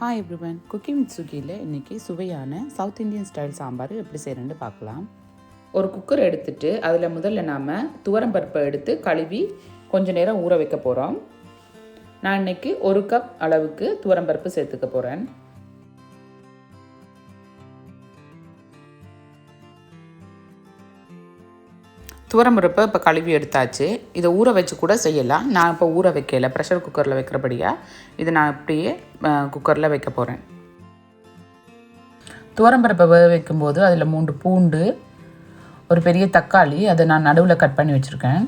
Hi everyone, cooking with சுகியில் இன்றைக்கி சுவையான south Indian style sambar எப்படி செய்கிறேன்னு பார்க்கலாம். ஒரு குக்கர் எடுத்துகிட்டு அதில் முதல்ல நாம் துவரம்பருப்பை எடுத்து கழுவி கொஞ்சம் நேரம் ஊற வைக்க போகிறோம். நான் இன்றைக்கி 1 கப் அளவுக்கு துவரம்பருப்பு சேர்த்துக்க போகிறேன். துவரம்பருப்பை இப்போ கழுவி எடுத்தாச்சு. இதை ஊற வச்சு கூட செய்யலாம். நான் இப்போ ஊற வைக்கலை, ப்ரெஷர் குக்கரில் வைக்கிறபடியாக இதை நான் அப்படியே குக்கரில் வைக்க போகிறேன். துவரம்பருப்பை வேக வைக்கும்போது அதில் 3 பூண்டு, ஒரு பெரிய தக்காளி அதை நான் நடுவில் கட் பண்ணி வச்சுருக்கேன்.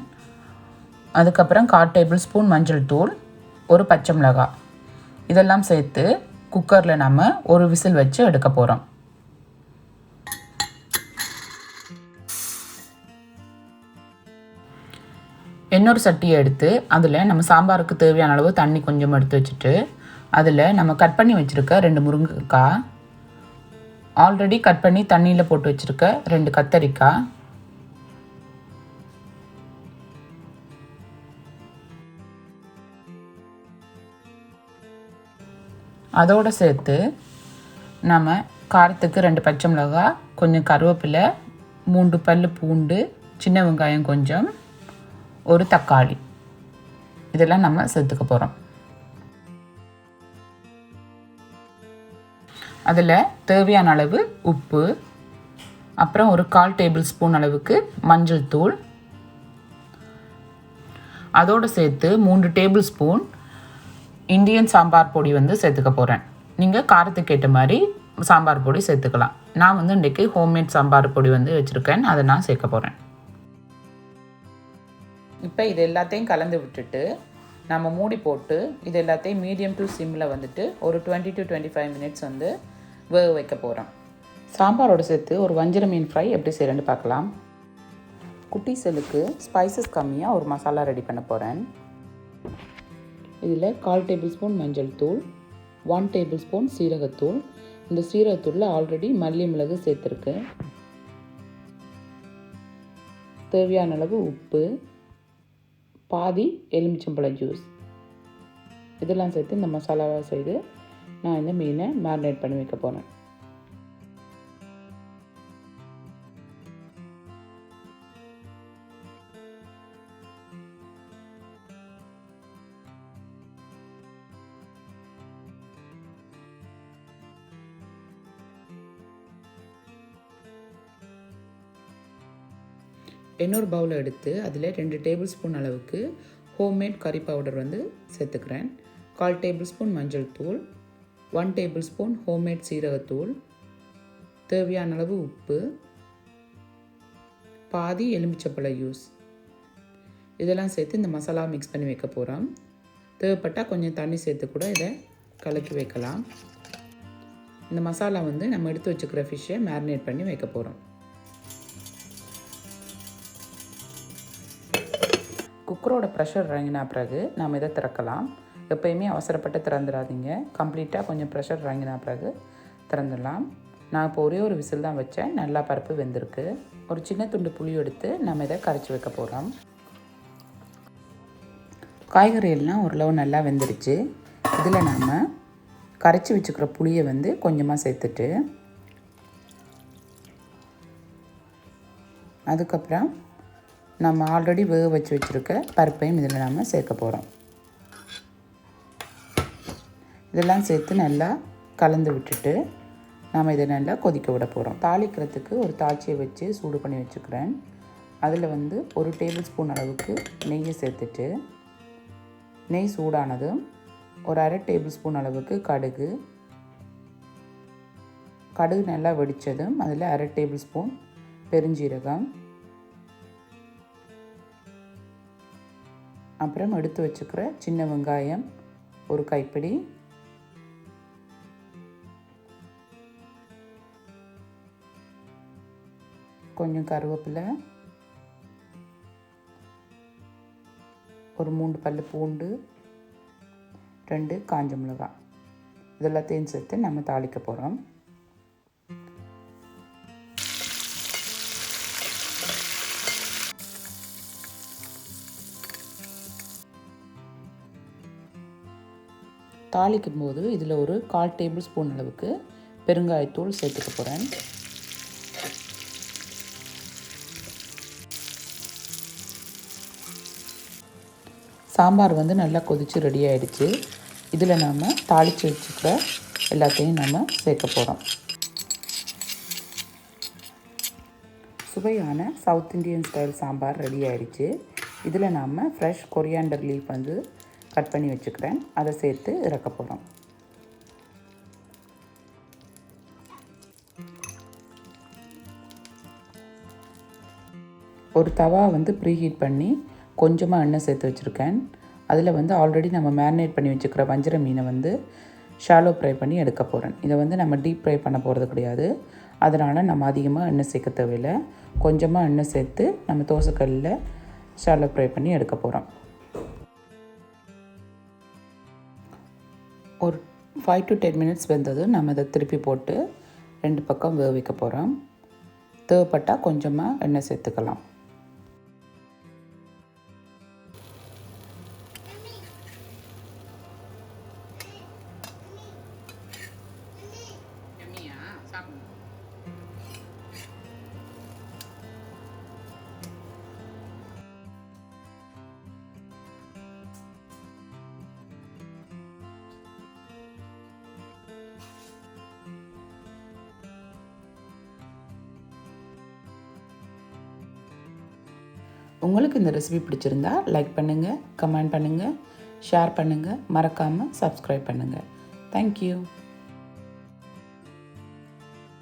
அதுக்கப்புறம் 1/4 டேபிள் ஸ்பூன் மஞ்சள் தூள், ஒரு பச்சை மிளகாய் இதெல்லாம் சேர்த்து குக்கரில் நம்ம ஒரு விசில் வச்சு எடுக்க போகிறோம். இன்னொரு சட்டியை எடுத்து அதில் நம்ம சாம்பாருக்கு தேவையான அளவு தண்ணி கொஞ்சம் எடுத்து வச்சுட்டு அதில் நம்ம கட் பண்ணி வச்சுருக்க 2 முருங்கைக்காய், ஆல்ரெடி கட் பண்ணி தண்ணியில் போட்டு வச்சுருக்க 2 கத்தரிக்காய், அதோடு சேர்த்து நம்ம காரத்துக்கு 2 பச்சை மிளகாய், கொஞ்சம் கருவேப்பிலை, 3 பல் பூண்டு, சின்ன வெங்காயம் கொஞ்சம், ஒரு தக்காளி இதெல்லாம் நம்ம சேர்த்துக்க போகிறோம். அதில் தேவையான அளவு உப்பு, அப்புறம் ஒரு 1/4 டேபிள் ஸ்பூன் அளவுக்கு மஞ்சள் தூள், அதோடு சேர்த்து 3 டேபிள் ஸ்பூன் இந்தியன் சாம்பார் பொடி சேர்த்துக்க போகிறேன். நீங்கள் காரத்துக்கு ஏற்ற மாதிரி சாம்பார் பொடி சேர்த்துக்கலாம். நான் இன்றைக்கி ஹோம்மேட் சாம்பார் பொடி வச்சுருக்கேன், அதை நான் சேர்க்க போகிறேன். இப்போ இது எல்லாத்தையும் கலந்து விட்டுட்டு நம்ம மூடி போட்டு இது எல்லாத்தையும் மீடியம் டு சிம்மில் ஒரு 20 to 25 மினிட்ஸ் வேக வைக்க போகிறோம். சாம்பாரோடு சேர்த்து ஒரு வஞ்சரம் மீன் ஃப்ரை எப்படி செய்கிறேன்னு பார்க்கலாம். குட்டி செல்லுக்கு ஸ்பைசஸ் கம்மியாக ஒரு மசாலா ரெடி பண்ண போகிறேன். இதில் 1/4 டேபிள் ஸ்பூன் மஞ்சள் தூள், 1 டேபிள் ஸ்பூன் சீரகத்தூள். இந்த சீரகத்தூளில் ஆல்ரெடி மல்லி மிளகு சேர்த்துருக்கு. தேவையான அளவு உப்பு, பாதி எலுமிச்சம்பழம் ஜூஸ் இதெல்லாம் சேர்த்து இந்த மசாலாவை செய்து நான் இந்த மீனை மேரினேட் பண்ணி வைக்க போகிறேன். இன்னொரு பவுலை எடுத்து அதில் 2 டேபிள் ஸ்பூன் அளவுக்கு ஹோம்மேட் கறி பவுடர் சேர்த்துக்கிறேன். 1/4 டேபிள் ஸ்பூன் மஞ்சள் தூள், 1 டேபிள் ஸ்பூன் ஹோம்மேட் சீரகத்தூள், தேவையான அளவு உப்பு, பாதி எலுமிச்சப்பழ ஜூஸ் இதெல்லாம் சேர்த்து இந்த மசாலா மிக்ஸ் பண்ணி வைக்க போகிறோம். தேவைப்பட்டால் கொஞ்சம் தண்ணி சேர்த்து கூட இதை கலக்கி வைக்கலாம். இந்த மசாலா நம்ம எடுத்து வச்சுக்கிற ஃபிஷ்ஷை மேரினேட் பண்ணி வைக்க போகிறோம். குக்கரோட ப்ரெஷர் இறங்கினா பிறகு நாம் இதை திறக்கலாம். எப்போயுமே அவசரப்பட்டு திறந்துடாதீங்க. கம்ப்ளீட்டாக கொஞ்சம் ப்ரெஷர் இறங்கினா பிறகு திறந்துடலாம். நான் இப்போ ஒரே ஒரு விசில் தான் வச்சேன். நல்லா பருப்பு வெந்திருக்கு. ஒரு சின்ன துண்டு புளி எடுத்து நம்ம இதை கரைச்சி வைக்க போகிறோம். காய்கறியெல்லாம் ஓரளவு நல்லா வெந்துருச்சு. இதில் நாம் கரைச்சி வச்சுக்கிற புளியை கொஞ்சமாக சேர்த்துட்டு அதுக்கப்புறம் நம்ம ஆல்ரெடி வேக வச்சு வச்சுருக்க பருப்பையும் இதில் நம்ம சேர்க்க போகிறோம். இதெல்லாம் சேர்த்து நல்லா கலந்து விட்டுட்டு நாம் இதை நல்லா கொதிக்க விட போகிறோம். தாளிக்கிறதுக்கு ஒரு தாய்ச்சியை வச்சு சூடு பண்ணி வச்சுக்கிறேன். அதில் 1 டேபிள் ஸ்பூன் அளவுக்கு நெய்யை சேர்த்துட்டு நெய் சூடானதும் ஒரு 1/2 டேபிள் ஸ்பூன் அளவுக்கு கடுகு நல்லா வெடித்ததும் அதில் 1/2 டேபிள் ஸ்பூன் பெருஞ்சீரகம், அப்புறம் எடுத்து வச்சுக்கிற சின்ன வெங்காயம் ஒரு கைப்பிடி, கொஞ்சம் கருவேப்பிலை, ஒரு 3 பல் பூண்டு, 2 காஞ்ச மிளகாய் இதெல்லாத்தையும் சேர்த்து நம்ம தாளிக்க போகிறோம். தாளிக்கும் போது இதில் ஒரு 1/4 டேபிள் ஸ்பூன் அளவுக்கு பெருங்காயத்தூள் சேர்த்துக்க போகிறேன். சாம்பார் வந்து நல்லா கொதித்து ரெடி ஆகிடுச்சு. இதில் நாம் தாளித்து வச்சுக்கிற எல்லாத்தையும் நம்ம சேர்க்க போகிறோம். சுவையான south Indian style sambar ready ஆகிடுச்சு. இதில் நாம் ஃப்ரெஷ் கொரியாண்டர் லீஃப் வந்து கட் பண்ணி வச்சுக்கிறேன். அதை சேர்த்து இறக்க போகிறோம். ஒரு தவா வந்து ப்ரீஹீட் பண்ணி கொஞ்சமாக எண்ணெய் சேர்த்து வச்சுருக்கேன். அதில் வந்து ஆல்ரெடி நம்ம மேரினேட் பண்ணி வச்சுக்கிற வஞ்சர மீனை வந்து ஷாலோ ஃப்ரை பண்ணி எடுக்க போகிறேன். இதை வந்து நம்ம டீப் ஃப்ரை பண்ண போகிறது கிடையாது. அதனால் நம்ம அதிகமாக எண்ணெய் சேர்க்க தேவையில்லை. கொஞ்சமாக எண்ணெய் சேர்த்து நம்ம தோசைக்கல்லில் ஷாலோ ஃப்ரை பண்ணி எடுக்க போகிறோம். ஒரு 5 to 10 மினிட்ஸ் வெந்தது நம்ம இதை திருப்பி போட்டு 2 பக்கம் வேக வைக்க போகிறோம். தேவைப்பட்டால் கொஞ்சமாக எண்ணெய் சேர்த்துக்கலாம். உங்களுக்கு இந்த ரெசிபி பிடிச்சிருந்தா லைக் பண்ணுங்கள், கமெண்ட் பண்ணுங்கள், ஷேர் பண்ணுங்கள், மறக்காமல் சப்ஸ்கிரைப் பண்ணுங்கள். தேங்க்யூ.